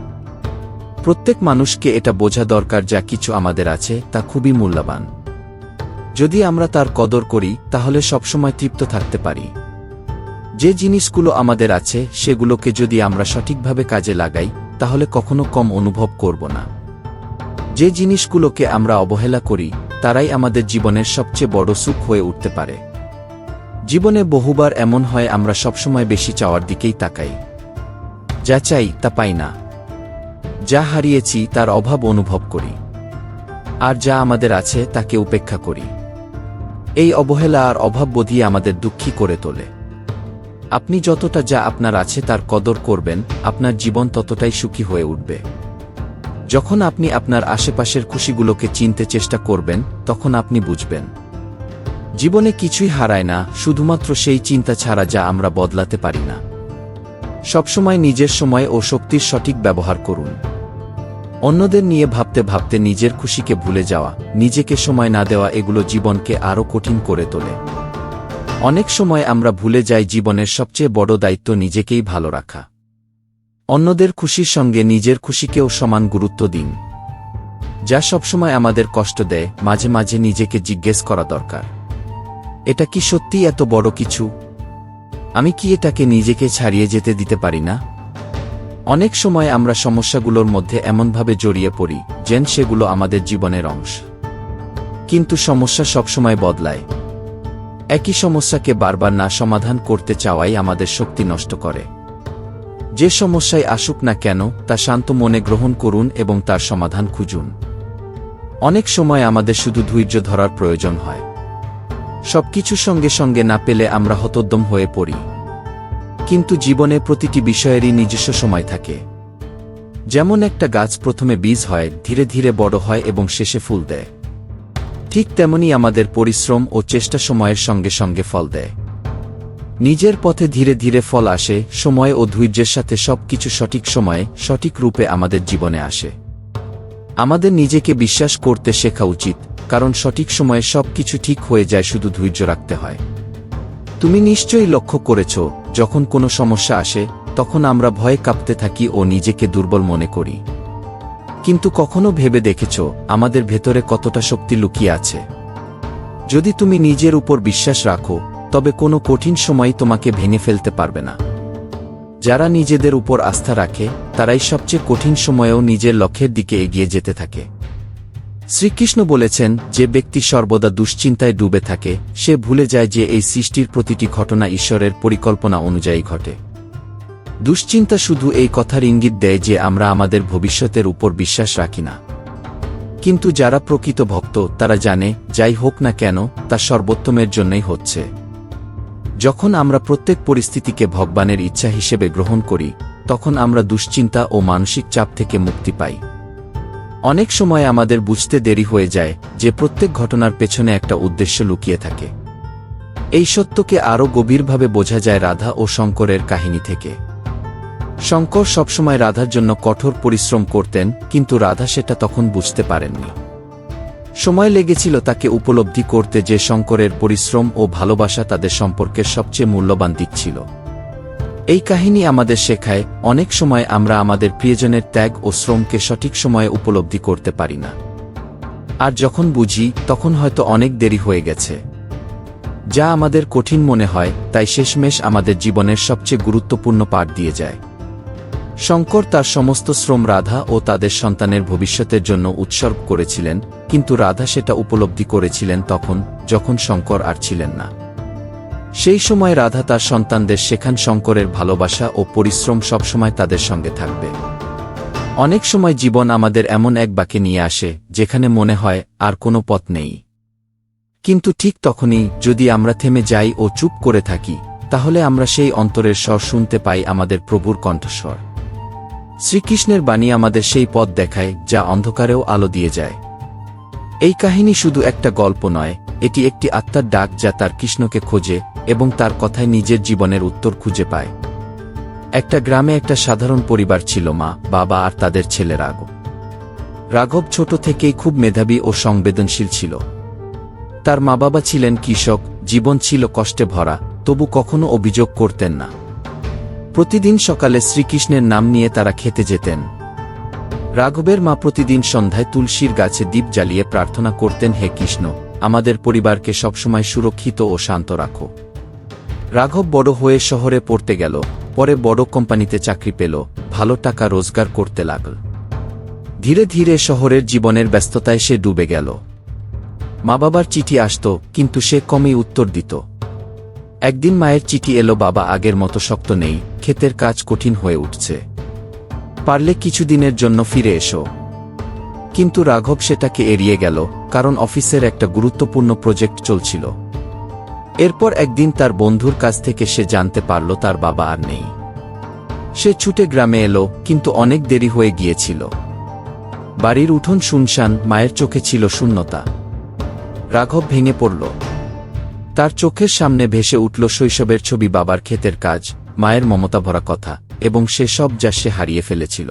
S1: প্রত্যেক মানুষকে এটা বোঝা দরকার, যা কিছু আমাদের আছে তা খুবই মূল্যবান। যদি আমরা তার কদর করি, তাহলে সবসময় তৃপ্ত থাকতে পারি। যে জিনিসগুলো আমাদের আছে সেগুলোকে যদি আমরা সঠিকভাবে কাজে লাগাই, তাহলে কখনো কম অনুভব করব না। যে জিনিসগুলোকে আমরা অবহেলা করি, তারাই আমাদের জীবনের সবচেয়ে বড় সুখ হয়ে উঠতে পারে। জীবনে বহুবার এমন হয় আমরা সবসময় বেশি চাওয়ার দিকেই তাকাই। যা চাই তা পাই না, যা হারিয়েছি তার অভাব অনুভব করি, আর যা আমাদের আছে তাকে উপেক্ষা করি। এই অবহেলা আর অভাববোধই আমাদের দুঃখী করে তোলে। আপনি যতটা যা আপনার আছে তার কদর করবেন, আপনার জীবন ততটাই সুখী হয়ে উঠবে। যখন আপনি আপনার আশেপাশের খুশিগুলোকে চিনতে চেষ্টা করবেন, তখন আপনি বুঝবেন জীবনে কিছুই হারায় না, শুধুমাত্র সেই চিন্তা ছাড়া যা আমরা বদলাতে পারি না। সবসময় নিজের সময় ও শক্তির সঠিক ব্যবহার করুন। অন্যদের নিয়ে ভাবতে ভাবতে নিজের খুশিকে ভুলে যাওয়া, নিজেকে সময় না দেওয়া, এগুলো জীবনকে আরও কঠিন করে তোলে। অনেক সময় আমরা ভুলে যাই জীবনের সবচেয়ে বড় দায়িত্ব নিজেকেই ভালো রাখা। অন্যদের খুশির সঙ্গে নিজের খুশিকেও সমান গুরুত্ব দিন। যা সবসময় আমাদের কষ্ট দেয়, মাঝে মাঝে নিজেকে জিজ্ঞেস করা দরকার, এটা কি সত্যিই এত বড় কিছু? আমি কি এটাকে নিজেকে ছাড়িয়ে যেতে দিতে পারি না? অনেক সময় আমরা সমস্যাগুলোর মধ্যে এমনভাবে জড়িয়ে পড়ি যেন সেগুলো আমাদের জীবনের অংশ। কিন্তু সমস্যা সবসময় বদলায়। একই সমস্যাকে বারবার না সমাধান করতে চাওয়াই আমাদের শক্তি নষ্ট করে। যে সমস্যায় আসুক না কেন, তা শান্ত মনে গ্রহণ করুন এবং তার সমাধান খুঁজুন। অনেক সময় আমাদের শুধু ধৈর্য ধরার প্রয়োজন হয়। সবকিছু সঙ্গে সঙ্গে না পেলে আমরা হতোদ্যম হয়ে পড়ি। কিন্তু জীবনে প্রতিটি বিষয়েরই নিজস্ব সময় থাকে। যেমন একটা গাছ প্রথমে বীজ হয়, ধীরে ধীরে বড় হয় এবং শেষে ফুল দেয়। ঠিক তেমনি আমাদের পরিশ্রম ও চেষ্টা সময়ের সঙ্গে সঙ্গে ফল দেয়। নিজের পথে ধীরে ধীরে ফল আসে, সময় ও ধৈর্যের সাথে সবকিছু সঠিক সময়ে সঠিক রূপে আমাদের জীবনে আসে। আমাদের নিজেকে বিশ্বাস করতে শেখা উচিত, কারণ সঠিক সময়ে সবকিছু ঠিক হয়ে যায়, শুধু ধৈর্য রাখতে হয়। তুমি নিশ্চয়ই লক্ষ্য করেছ, যখন কোনো সমস্যা আসে তখন আমরা ভয়ে কাঁপতে থাকি ও নিজেকে দুর্বল মনে করি। কিন্তু কখনো ভেবে দেখেছ আমাদের ভেতরে কতটা শক্তি লুকিয়ে আছে? যদি তুমি নিজের উপর বিশ্বাস রাখো, তবে কোনো কঠিন সময় তোমাকে ভেঙে ফেলতে পারবে না। যারা নিজেদের উপর আস্থা রাখে, তারাই সবচেয়ে কঠিন সময়েও নিজের লক্ষ্যের দিকে এগিয়ে যেতে থাকে। শ্রীকৃষ্ণ বলেছেন, যে ব্যক্তি সর্বদা দুশ্চিন্তায় ডুবে থাকে, সে ভুলে যায় যে এই সৃষ্টির প্রতিটি ঘটনা ঈশ্বরের পরিকল্পনা অনুযায়ী ঘটে। দুশ্চিন্তা শুধু এই কথার ইঙ্গিত দেয় যে আমরা আমাদের ভবিষ্যতের উপর বিশ্বাস রাখি না। কিন্তু যারা প্রকৃত ভক্ত, তারা জানে, যাই হোক না কেন, তা সর্বোত্তমের জন্যই হচ্ছে। যখন আমরা প্রত্যেক পরিস্থিতিকে ভগবানের ইচ্ছা হিসেবে গ্রহণ করি, তখন আমরা দুশ্চিন্তা ও মানসিক চাপ থেকে মুক্তি পাই। অনেক সময় আমাদের বুঝতে দেরি হয়ে যায় যে প্রত্যেক ঘটনার পেছনে একটা উদ্দেশ্য লুকিয়ে থাকে। এই সত্যকে আরও গভীরভাবে বোঝা যায় রাধা ও শঙ্করের কাহিনী থেকে। শঙ্কর সবসময় রাধার জন্য কঠোর পরিশ্রম করতেন, কিন্তু রাধা সেটা তখন বুঝতে পারেননি। সময় লেগেছিল তাকে উপলব্ধি করতে যে শঙ্করের পরিশ্রম ও ভালোবাসা তাদের সম্পর্কের সবচেয়ে মূল্যবান দিক ছিল। এই কাহিনী আমাদের শেখায়, অনেক সময় আমরা আমাদের প্রিয়জনের ত্যাগ ও শ্রমকে সঠিক সময়ে উপলব্ধি করতে পারি না। আর যখন বুঝি, তখন হয়তো অনেক দেরি হয়ে গেছে। যা আমাদের কঠিন মনে হয়, তাই শেষমেশ আমাদের জীবনের সবচেয়ে গুরুত্বপূর্ণ পাঠ দিয়ে যায়। শঙ্কর তার সমস্ত শ্রম রাধা ও তাদের সন্তানের ভবিষ্যতের জন্য উৎসর্গ করেছিলেন, কিন্তু রাধা সেটা উপলব্ধি করেছিলেন তখন, যখন শঙ্কর আর ছিলেন না। সেই সময় রাধা তার সন্তানদের শেখান শঙ্করের ভালোবাসা ও পরিশ্রম সবসময় তাদের সঙ্গে থাকবে। অনেক সময় জীবন আমাদের এমন এক বাঁকে নিয়ে আসে যেখানে মনে হয় আর কোনো পথ নেই। কিন্তু ঠিক তখনই যদি আমরা থেমে যাই ও চুপ করে থাকি, তাহলে আমরা সেই অন্তরের স্বর শুনতে পাই, আমাদের প্রভুর কণ্ঠস্বর। শ্রীকৃষ্ণের বাণী আমাদের সেই পথ দেখায় যা অন্ধকারেও আলো দিয়ে যায়। এই কাহিনী শুধু একটা গল্প নয়, এটি একটি আত্মার ডাক যা তার কৃষ্ণকে খোঁজে এবং তার কথায় নিজের জীবনের উত্তর খুঁজে পায়। একটা গ্রামে একটা সাধারণ পরিবার ছিল, মা, বাবা আর তাদের ছেলে রাঘব। রাঘব ছোট থেকেই খুব মেধাবী ও সংবেদনশীল ছিল। তার মা বাবা ছিলেন কৃষক, জীবন ছিল কষ্টে ভরা, তবু কখনো অভিযোগ করতেন না। প্রতিদিন সকালে শ্রীকৃষ্ণের নাম নিয়ে তারা খেতে যেতেন। রাঘবের মা প্রতিদিন সন্ধ্যায় তুলসীর গাছে দীপ জ্বালিয়ে প্রার্থনা করতেন, হে কৃষ্ণ, আমাদের পরিবারকে সবসময় সুরক্ষিত ও শান্ত রাখো। রাঘব বড় হয়ে শহরে পড়তে গেল, পরে বড় কোম্পানিতে চাকরি পেল, ভালো টাকা রোজগার করতে লাগল। ধীরে ধীরে শহরের জীবনের ব্যস্ততায় সে ডুবে গেল। মা বাবার চিঠি আসত, কিন্তু সে কমই উত্তর দিত। একদিন মায়ের চিঠি এলো, বাবা, আগের মতো শক্ত নেই, ক্ষেতের কাজ কঠিন হয়ে উঠছে, পারলে কিছুদিনের জন্য ফিরে এসো। কিন্তু রাঘব সেটাকে এড়িয়ে গেল, কারণ অফিসের একটা গুরুত্বপূর্ণ প্রজেক্ট চলছিল। এরপর একদিন তার বন্ধুর কাছ থেকে সে জানতে পারল তার বাবা আর নেই। সে ছুটে গ্রামে এলো, কিন্তু অনেক দেরি হয়ে গিয়েছিল। বাড়ির উঠোন শুনশান, মায়ের চোখে ছিল শূন্যতা। রাঘব ভেঙে পড়ল। তার চোখের সামনে ভেসে উঠল শৈশবের ছবি, বাবার ক্ষেতের কাজ, মায়ের মমতা ভরা কথা, এবং সে সব যা সে হারিয়ে ফেলেছিল।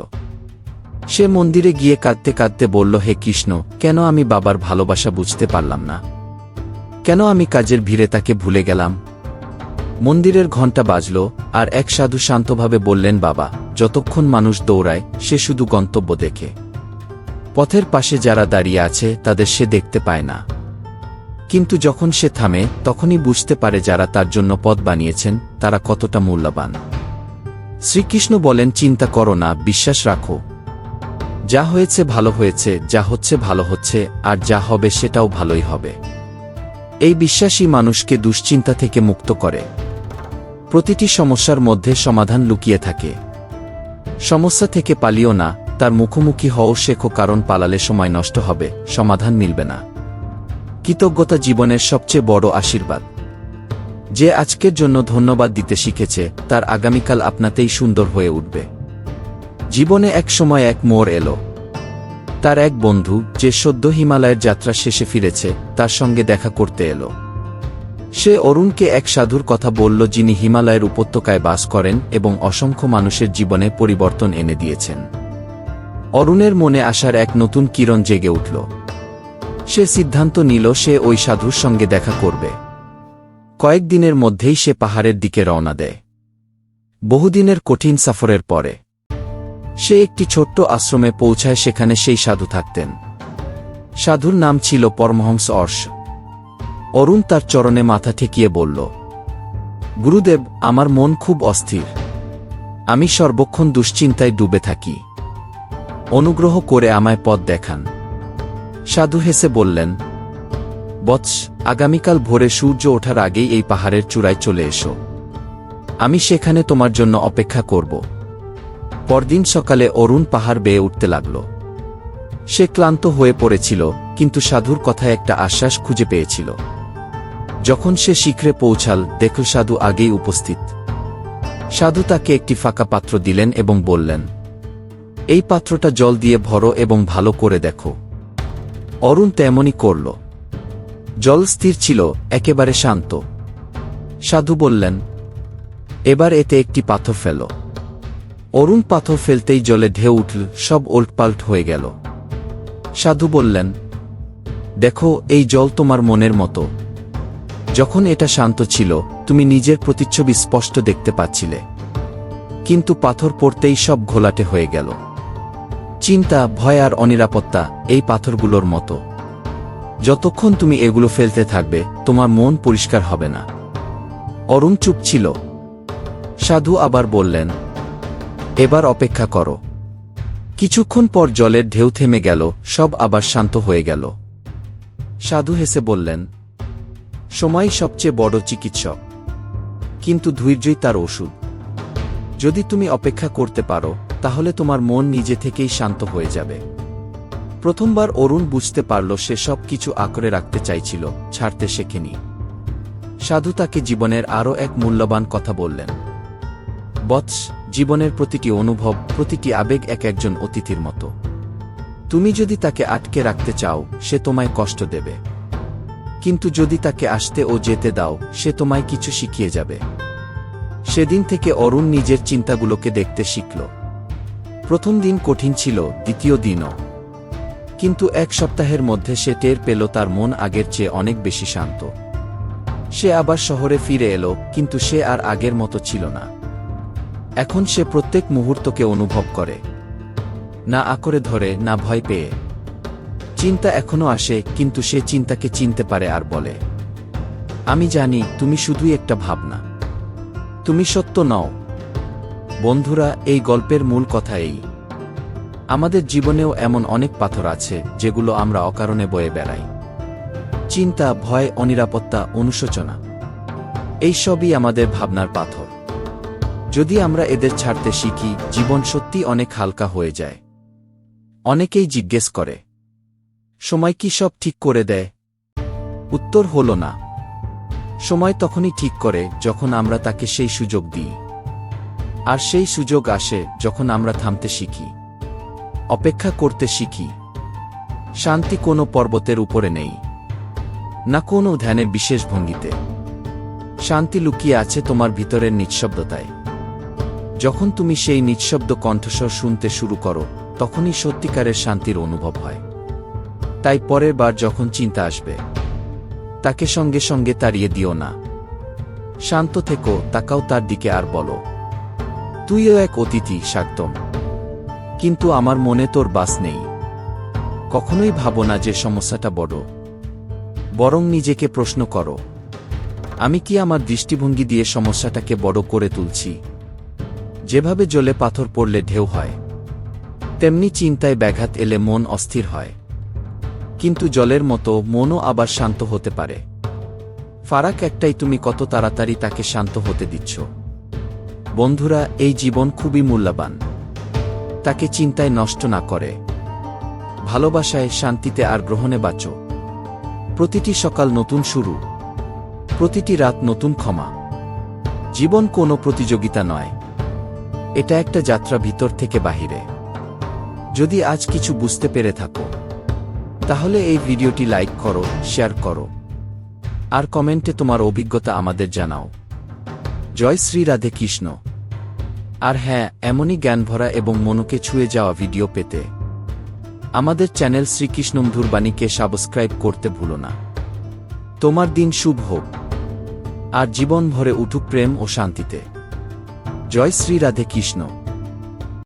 S1: সে মন্দিরে গিয়ে কাঁদতে কাঁদতে বলল, হে কৃষ্ণ, কেন আমি বাবার ভালোবাসা বুঝতে পারলাম না? কেন আমি কাজের ভিড়ে তাকে ভুলে গেলাম? মন্দিরের ঘণ্টা বাজল, আর এক সাধু শান্তভাবে বললেন, বাবা, যতক্ষণ মানুষ দৌড়ায় সে শুধু গন্তব্য দেখে। পথের পাশে যারা দাঁড়িয়ে আছে তাদের সে দেখতে পায় না। কিন্তু যখন সে থামে তখনই বুঝতে পারে যারা তার জন্য পথ বানিয়েছেন তারা কতটা মূল্যবান। শ্রীকৃষ্ণ বলেন, চিন্তা করো না, বিশ্বাস রাখো। যা হয়েছে ভালো হয়েছে, যা হচ্ছে ভালো হচ্ছে, আর যা হবে সেটাও ভালোই হবে। এই বিশ্বাসই মানুষকে দুশ্চিন্তা থেকে মুক্ত করে। প্রতিটি সমস্যার মধ্যে সমাধান লুকিয়ে থাকে। সমস্যা থেকে পালিও না, তার মুখোমুখি হও, শেখো, কারণ পালালে সময় নষ্ট হবে, সমাধান মিলবে না। কৃতজ্ঞতা জীবনের সবচেয়ে বড় আশীর্বাদ। যে আজকের জন্য ধন্যবাদ দিতে শিখেছে তার আগামীকাল আপনাতেই সুন্দর হয়ে উঠবে। জীবনে এক সময় এক মোড় এলো। তার এক বন্ধু, যে সদ্য হিমালয়ের যাত্রা শেষে ফিরেছে, তার সঙ্গে দেখা করতে এলো। সে অরুণকে এক সাধুর কথা বলল, যিনি হিমালয়ের উপত্যকায় বাস করেন এবং অসংখ্য মানুষের জীবনে পরিবর্তন এনে দিয়েছেন। অরুণের মনে আসার এক নতুন কিরণ জেগে উঠল। সে সিদ্ধান্ত নিল সে ওই সাধুর সঙ্গে দেখা করবে। কয়েকদিনের মধ্যেই সে পাহাড়ের দিকে রওনা দেয়। বহুদিনের কঠিন সফরের পরে সে একটি ছোট্ট আশ্রমে পৌঁছায়। সেখানে সেই সাধু থাকতেন। সাধুর নাম ছিল পরমহংস অর্শ। অরুণ তার চরণে মাথা ঠেকিয়ে বলল, গুরুদেব, আমার মন খুব অস্থির। আমি সর্বক্ষণ দুশ্চিন্তায় ডুবে থাকি। অনুগ্রহ করে আমায় পথ দেখান। সাধু হেসে বললেন, বৎস, আগামীকাল ভোরে সূর্য ওঠার আগেই এই পাহাড়ের চূড়ায় চলে এসো। আমি সেখানে তোমার জন্য অপেক্ষা করব। পরদিন সকালে অরুণ পাহাড় বেয়ে উঠতে লাগল। সে ক্লান্ত হয়ে পড়েছিল, কিন্তু সাধুর কথায় একটা আশ্বাস খুঁজে পেয়েছিল। যখন সে শিখরে পৌঁছাল, দেখল সাধু আগেই উপস্থিত। সাধু তাকে একটি ফাঁকা পাত্র দিলেন এবং বললেন, এই পাত্রটা জল দিয়ে ভরো এবং ভালো করে দেখো। অরুণ তেমনই করল। জল স্থির ছিল, একেবারে শান্ত। সাধু বললেন, এবার এতে একটি পাথর ফেলো। অরুণ পাথর ফেলতেই জলে ঢেউ উঠল, সব ওলটপালট হয়ে গেল। সাধু বললেন, দেখো, এই জল তোমার মনের মতো। যখন এটা শান্ত ছিল তুমি নিজের প্রতিচ্ছবি স্পষ্ট দেখতে পাচ্ছিলে, কিন্তু পাথর পড়তেই সব ঘোলাটে হয়ে গেল। চিন্তা, ভয় আর অনিরাপত্তা এই পাথরগুলোর মতো। যতক্ষণ তুমি এগুলো ফেলতে থাকবে তোমার মন পরিষ্কার হবে না। অরুণ চুপ ছিল। সাধু আবার বললেন, এবার অপেক্ষা করো। কিছুক্ষণ পর জলের ঢেউ থেমে গেল, সব আবার শান্ত হয়ে গেল। সাধু হেসে বললেন, সময়ই সবচেয়ে বড় চিকিৎসক, কিন্তু ধৈর্যই তার ওষুধ। যদি তুমি অপেক্ষা করতে পারো তাহলে তোমার মন নিজে থেকেই শান্ত হয়ে যাবে। প্রথমবার অরুণ বুঝতে পারল সে সব কিছু আঁকড়ে রাখতে চাইছিল, ছাড়তে শেখেনি। সাধু তাকে জীবনের আরও এক মূল্যবান কথা বললেন, বৎস, জীবনের প্রতিটি অনুভব, প্রতিটি আবেগ এক একজন অতিথির মতো। তুমি যদি তাকে আটকে রাখতে চাও সে তোমায় কষ্ট দেবে, কিন্তু যদি তাকে আসতে ও যেতে দাও সে তোমায় কিছু শিখিয়ে যাবে। সেদিন থেকে অরুণ নিজের চিন্তাগুলোকে দেখতে শিখল। প্রথম দিন কঠিন ছিল, দ্বিতীয় দিনও। কিন্তু এক সপ্তাহের মধ্যে সে টের পেল তার মন আগের চেয়ে অনেক বেশি শান্ত। সে আবার শহরে ফিরে এলো, কিন্তু সে আর আগের মতো ছিল না। এখন সে প্রত্যেক মুহূর্তকে অনুভব করে, না আঁকড়ে ধরে, না ভয় পেয়ে। চিন্তা এখনো আসে, কিন্তু সে চিন্তাকে চিনতে পারে আর বলে, আমি জানি তুমি শুধুই একটা ভাবনা, তুমি সত্য নও। বন্ধুরা, এই গল্পের মূল কথা এই, আমাদের জীবনেও এমন অনেক পাথর আছে যেগুলো আমরা অকারণে বয়ে বেড়াই। চিন্তা, ভয়, অনিরাপত্তা, অনুশোচনা, এই সবই আমাদের ভাবনার পাথর। যদি আমরা এদের ছাড়তে শিখি, জীবন সত্যি অনেক হালকা হয়ে যায়। অনেকেই জিজ্ঞেস করে, সময় কি সব ঠিক করে দেয়? উত্তর হলো না। সময় তখনই ঠিক করে যখন আমরা তাকে সেই সুযোগ দিই। আর সেই সুযোগ আসে যখন আমরা থামতে শিখি, অপেক্ষা করতে শিখি। শান্তি কোনো পর্বতের উপরে নেই, না কোনো ধ্যানের বিশেষ ভঙ্গিতে। শান্তি লুকিয়ে আছে তোমার ভিতরের নিঃশব্দতায়। যখন তুমি সেই নিঃশব্দ কণ্ঠস্বর শুনতে শুরু করো, তখনই সত্যিকারের শান্তির অনুভব হয়। তাই পরের বার যখন চিন্তা আসবে, তাকে সঙ্গে সঙ্গে তাড়িয়ে দিও না। শান্ত থেকো, তাকাও তার দিকে আর বলো, তুইও এক অতিথি স্বাগতম, কিন্তু আমার মনে তোর বাস নেই। কখনোই ভাবো না যে সমস্যাটা বড়, বরং নিজেকে প্রশ্ন করো, আমি কি আমার দৃষ্টিভঙ্গি দিয়ে সমস্যাটাকে বড় করে তুলছি? যেভাবে জলে পাথর পড়লে ঢেউ হয়, তেমনি চিন্তায় ব্যাঘাত এলে মন অস্থির হয়। কিন্তু জলের মতো মনও আবার শান্ত হতে পারে। ফারাক একটাই, তুমি কত তাড়াতাড়ি তাকে শান্ত হতে দিচ্ছ। বন্ধুরা, এই জীবন খুবই মূল্যবান, তাকে চিন্তায় নষ্ট না করে ভালোবাসায়, শান্তিতে আর গ্রহণে বাঁচো। প্রতিটি সকাল নতুন শুরু, প্রতিটি রাত নতুন ক্ষমা। জীবন কোনো প্রতিযোগিতা নয়, এটা একটা যাত্রা ভিতর থেকে বাহিরে। যদি আজ কিছু বুঝতে পেরে থাকো, তাহলে এই ভিডিওটি লাইক করো, শেয়ার করো, আর কমেন্টে তোমার অভিজ্ঞতা আমাদের জানাও। জয় শ্রী রাধে কৃষ্ণ। আর হ্যাঁ, এমনই জ্ঞানভরা এবং মনকে ছুঁয়ে যাওয়া ভিডিও পেতে আমাদের চ্যানেল শ্রীকৃষ্ণমধুর বাণীকে সাবস্ক্রাইব করতে ভুলো না। তোমার দিন শুভ হোক, আর জীবন ভরে উঠুক প্রেম ও শান্তিতে। জয় শ্রী রাধে কৃষ্ণ।